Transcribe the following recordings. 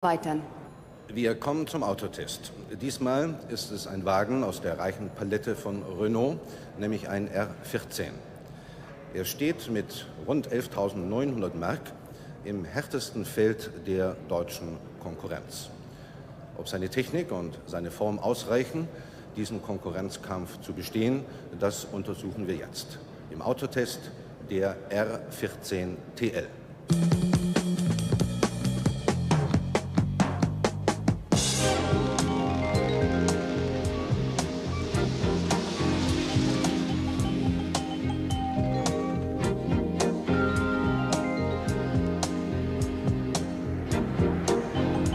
Weitern. Wir kommen zum Autotest. Diesmal ist es ein Wagen aus der reichen Palette von Renault, nämlich ein R14. Er steht mit rund 11.900 Mark im härtesten Feld der deutschen Konkurrenz. Ob seine Technik und seine Form ausreichen, diesen Konkurrenzkampf zu bestehen, das untersuchen wir jetzt. Im Autotest der R14 TL.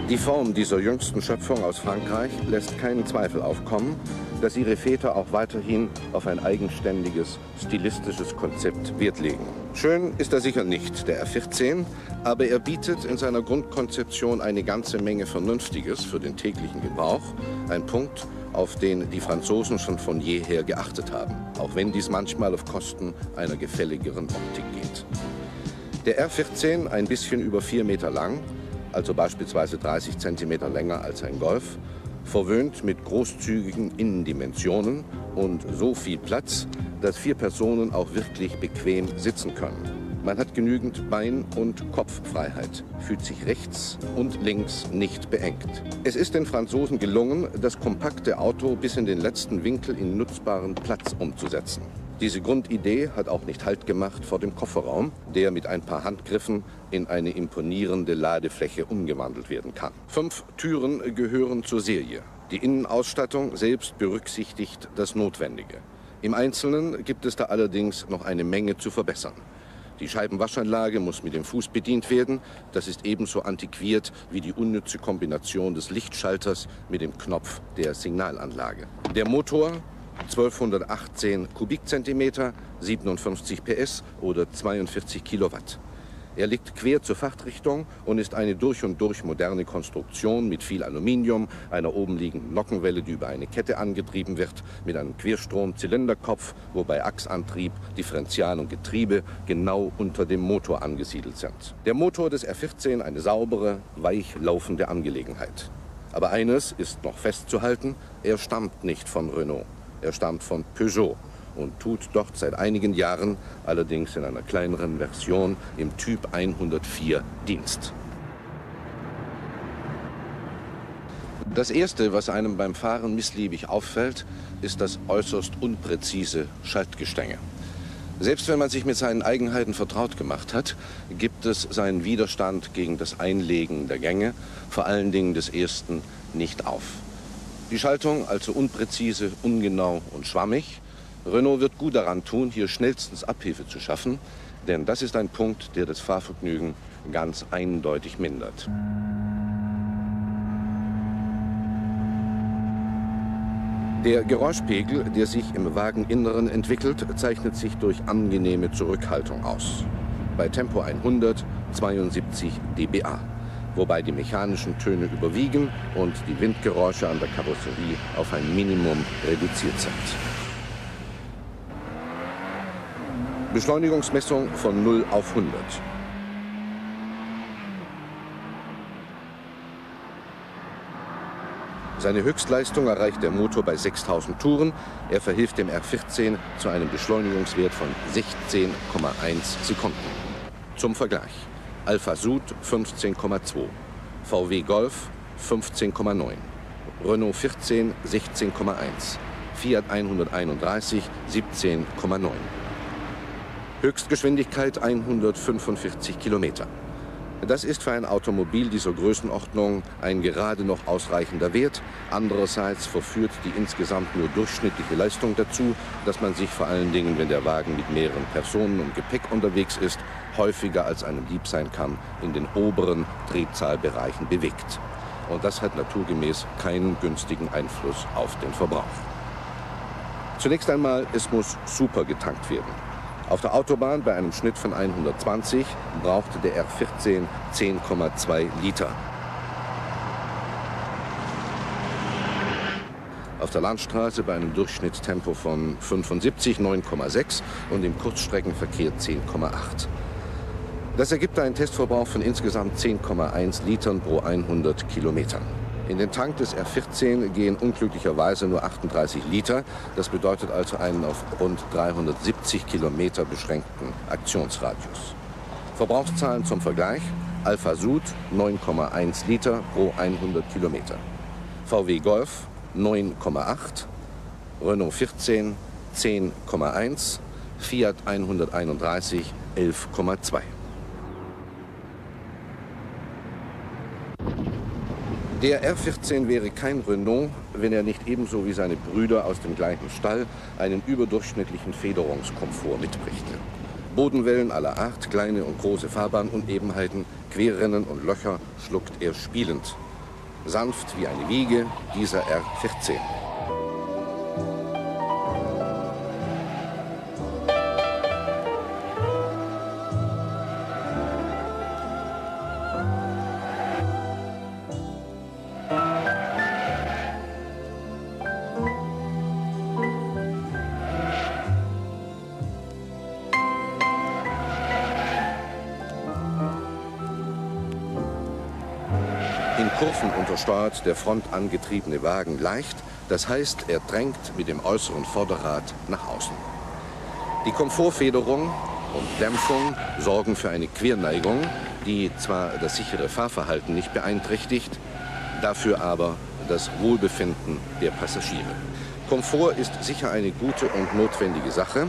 Die Form dieser jüngsten Schöpfung aus Frankreich lässt keinen Zweifel aufkommen, dass ihre Väter auch weiterhin auf ein eigenständiges, stilistisches Konzept Wert legen. Schön ist er sicher nicht, der R14, aber er bietet in seiner Grundkonzeption eine ganze Menge Vernünftiges für den täglichen Gebrauch. Ein Punkt, auf den die Franzosen schon von jeher geachtet haben, auch wenn dies manchmal auf Kosten einer gefälligeren Optik geht. Der R14, ein bisschen über 4 Meter lang, also beispielsweise 30 Zentimeter länger als ein Golf, verwöhnt mit großzügigen Innendimensionen und so viel Platz, dass 4 Personen auch wirklich bequem sitzen können. Man hat genügend Bein- und Kopffreiheit, fühlt sich rechts und links nicht beengt. Es ist den Franzosen gelungen, das kompakte Auto bis in den letzten Winkel in nutzbaren Platz umzusetzen. Diese Grundidee hat auch nicht Halt gemacht vor dem Kofferraum, der mit ein paar Handgriffen in eine imponierende Ladefläche umgewandelt werden kann. 5 Türen gehören zur Serie. Die Innenausstattung selbst berücksichtigt das Notwendige. Im Einzelnen gibt es da allerdings noch eine Menge zu verbessern. Die Scheibenwaschanlage muss mit dem Fuß bedient werden. Das ist ebenso antiquiert wie die unnütze Kombination des Lichtschalters mit dem Knopf der Signalanlage. Der Motor 1218 Kubikzentimeter, 57 PS oder 42 Kilowatt. Er liegt quer zur Fahrtrichtung und ist eine durch und durch moderne Konstruktion mit viel Aluminium, einer oben liegenden Nockenwelle, die über eine Kette angetrieben wird, mit einem Querstrom-Zylinderkopf, wobei Achsantrieb, Differential und Getriebe genau unter dem Motor angesiedelt sind. Der Motor des R14 eine saubere, weich laufende Angelegenheit. Aber eines ist noch festzuhalten, er stammt nicht von Renault. Er stammt von Peugeot und tut dort seit einigen Jahren, allerdings in einer kleineren Version, im Typ 104 Dienst. Das Erste, was einem beim Fahren missliebig auffällt, ist das äußerst unpräzise Schaltgestänge. Selbst wenn man sich mit seinen Eigenheiten vertraut gemacht hat, gibt es seinen Widerstand gegen das Einlegen der Gänge, vor allen Dingen des ersten, nicht auf. Die Schaltung also unpräzise, ungenau und schwammig. Renault wird gut daran tun, hier schnellstens Abhilfe zu schaffen, denn das ist ein Punkt, der das Fahrvergnügen ganz eindeutig mindert. Der Geräuschpegel, der sich im Wageninneren entwickelt, zeichnet sich durch angenehme Zurückhaltung aus. Bei Tempo 100 72 dBA. Wobei die mechanischen Töne überwiegen und die Windgeräusche an der Karosserie auf ein Minimum reduziert sind. Beschleunigungsmessung von 0 auf 100. Seine Höchstleistung erreicht der Motor bei 6.000 Touren. Er verhilft dem R14 zu einem Beschleunigungswert von 16,1 Sekunden. Zum Vergleich: Alfa Sud 15,2, VW Golf 15,9, Renault 14 16,1, Fiat 131 17,9. Höchstgeschwindigkeit 145 Kilometer. Das ist für ein Automobil dieser Größenordnung ein gerade noch ausreichender Wert. Andererseits verführt die insgesamt nur durchschnittliche Leistung dazu, dass man sich vor allen Dingen, wenn der Wagen mit mehreren Personen und Gepäck unterwegs ist, häufiger als einem lieb sein kann, in den oberen Drehzahlbereichen bewegt. Und das hat naturgemäß keinen günstigen Einfluss auf den Verbrauch. Zunächst einmal, es muss super getankt werden. Auf der Autobahn bei einem Schnitt von 120 brauchte der R14 10,2 Liter. Auf der Landstraße bei einem Durchschnittstempo von 75 9,6 und im Kurzstreckenverkehr 10,8. Das ergibt einen Testverbrauch von insgesamt 10,1 Litern pro 100 Kilometern. In den Tank des R14 gehen unglücklicherweise nur 38 Liter. Das bedeutet also einen auf rund 370 Kilometer beschränkten Aktionsradius. Verbrauchszahlen zum Vergleich: Alfa Sud 9,1 Liter pro 100 Kilometer, VW Golf 9,8, Renault 14 10,1, Fiat 131 11,2. Der R14 wäre kein Renault, wenn er nicht ebenso wie seine Brüder aus dem gleichen Stall einen überdurchschnittlichen Federungskomfort mitbrächte. Bodenwellen aller Art, kleine und große Fahrbahnunebenheiten, Querrennen und Löcher schluckt er spielend. Sanft wie eine Wiege, dieser R14. In Kurven untersteuert der frontangetriebene Wagen leicht, das heißt, er drängt mit dem äußeren Vorderrad nach außen. Die Komfortfederung und Dämpfung sorgen für eine Querneigung, die zwar das sichere Fahrverhalten nicht beeinträchtigt, dafür aber das Wohlbefinden der Passagiere. Komfort ist sicher eine gute und notwendige Sache,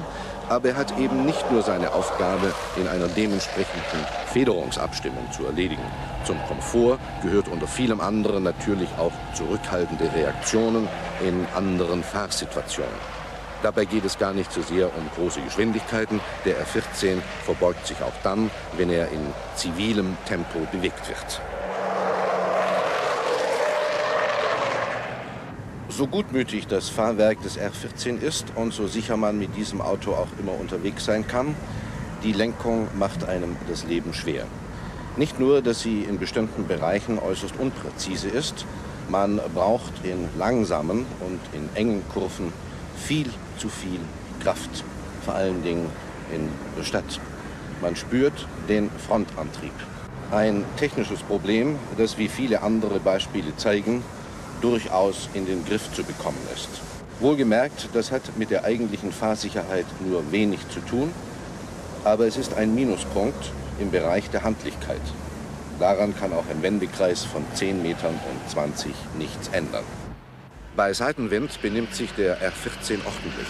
aber er hat eben nicht nur seine Aufgabe in einer dementsprechenden Federungsabstimmung zu erledigen. Zum Komfort gehört unter vielem anderen natürlich auch zurückhaltende Reaktionen in anderen Fahrsituationen. Dabei geht es gar nicht so sehr um große Geschwindigkeiten. Der R14 verbeugt sich auch dann, wenn er in zivilem Tempo bewegt wird. So gutmütig das Fahrwerk des R14 ist und so sicher man mit diesem Auto auch immer unterwegs sein kann, die Lenkung macht einem das Leben schwer. Nicht nur, dass sie in bestimmten Bereichen äußerst unpräzise ist, man braucht in langsamen und in engen Kurven viel zu viel Kraft, vor allen Dingen in der Stadt. Man spürt den Frontantrieb. Ein technisches Problem, das, wie viele andere Beispiele zeigen, durchaus in den Griff zu bekommen ist. Wohlgemerkt, das hat mit der eigentlichen Fahrsicherheit nur wenig zu tun, aber es ist ein Minuspunkt im Bereich der Handlichkeit. Daran kann auch ein Wendekreis von 10 Metern und 20 nichts ändern. Bei Seitenwind benimmt sich der R14 ordentlich.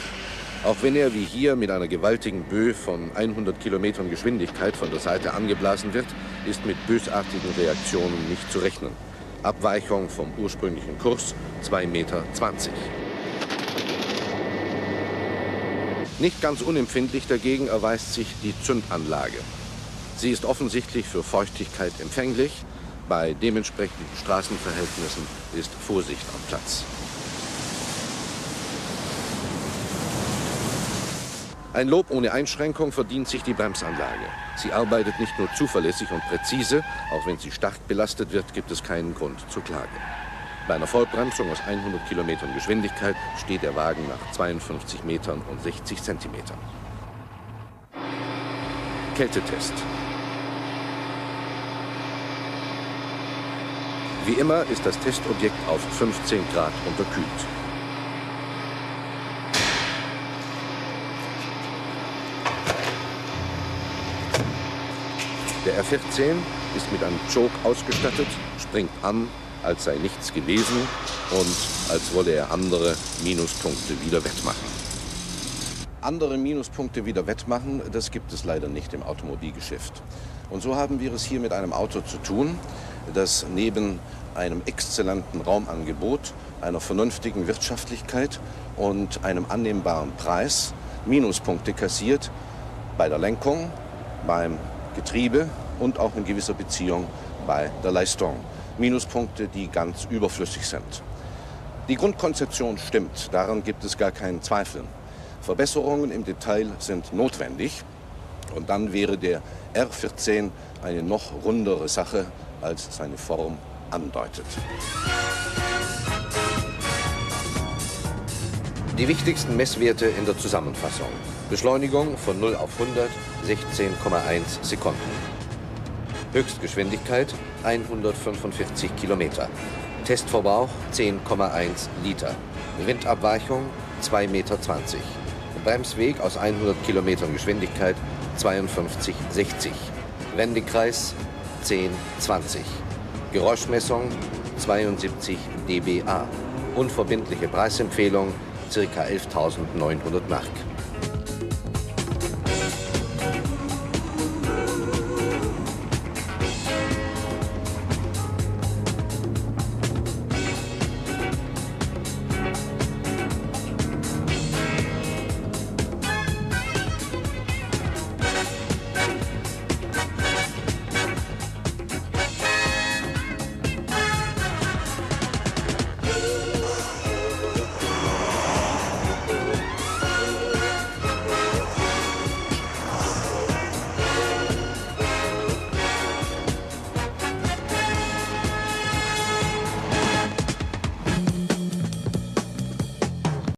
Auch wenn er wie hier mit einer gewaltigen Böe von 100 Kilometern Geschwindigkeit von der Seite angeblasen wird, ist mit bösartigen Reaktionen nicht zu rechnen. Abweichung vom ursprünglichen Kurs 2,20 Meter. Nicht ganz unempfindlich dagegen erweist sich die Zündanlage. Sie ist offensichtlich für Feuchtigkeit empfänglich. Bei dementsprechenden Straßenverhältnissen ist Vorsicht am Platz. Ein Lob ohne Einschränkung verdient sich die Bremsanlage. Sie arbeitet nicht nur zuverlässig und präzise, auch wenn sie stark belastet wird, gibt es keinen Grund zur Klage. Bei einer Vollbremsung aus 100 Kilometern Geschwindigkeit steht der Wagen nach 52 Metern und 60 Zentimetern. Kältetest. Wie immer ist das Testobjekt auf 15 Grad unterkühlt. Der R14 ist mit einem Choke ausgestattet, springt an, als sei nichts gewesen und als wolle er andere Minuspunkte wieder wettmachen. Andere Minuspunkte wieder wettmachen, das gibt es leider nicht im Automobilgeschäft. Und so haben wir es hier mit einem Auto zu tun, das neben einem exzellenten Raumangebot, einer vernünftigen Wirtschaftlichkeit und einem annehmbaren Preis Minuspunkte kassiert bei der Lenkung, beim Getriebe und auch in gewisser Beziehung bei der Leistung. Minuspunkte, die ganz überflüssig sind. Die Grundkonzeption stimmt, daran gibt es gar keinen Zweifel. Verbesserungen im Detail sind notwendig und dann wäre der R14 eine noch rundere Sache, als seine Form andeutet. Die wichtigsten Messwerte in der Zusammenfassung. Beschleunigung von 0 auf 100, 16,1 Sekunden. Höchstgeschwindigkeit 145 Kilometer. Testverbrauch 10,1 Liter. Windabweichung 2,20 Meter. Bremsweg aus 100 Kilometern Geschwindigkeit 52,60. Wendekreis 10,20. Geräuschmessung 72 dBA. Unverbindliche Preisempfehlung ca. 11.900 Mark.